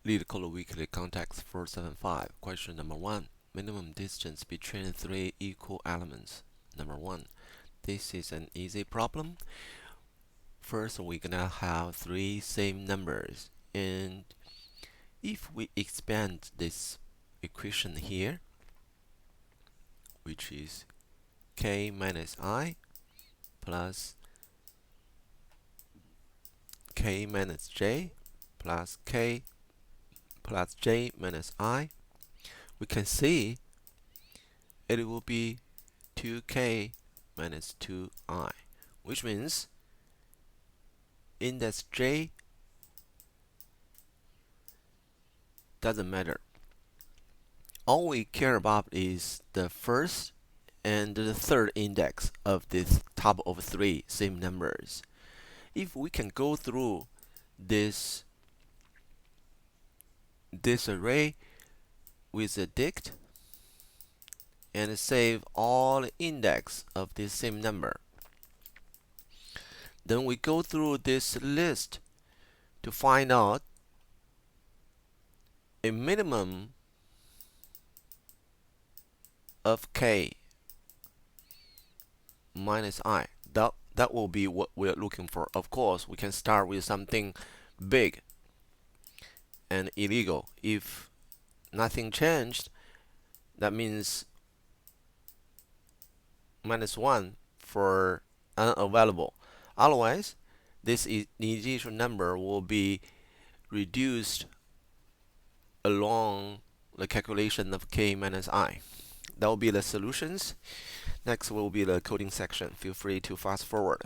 Leetcode Weekly Context 475. Question number 1. Minimum distance between three equal elements. Number 1. This is an easy problem. First, we're gonna have three same numbers. And if we expand this equation here, which is k minus I plus k minus j plus k plus j minus I, we can see it will be 2k minus 2I, which means index j doesn't matter. All we care about is the first and the third index of this top of three same numbers. If we can go through this array with a dict and save all index of this same number, then we go through this list to find out a minimum of k minus I. That will be what we're looking for. Of course, we can start with something big and illegal. If nothing changed, that means -1 for unavailable. Otherwise, this initial number will be reduced along the calculation of k minus I. That will be the solutions. Next will be the coding section. Feel free to fast forward.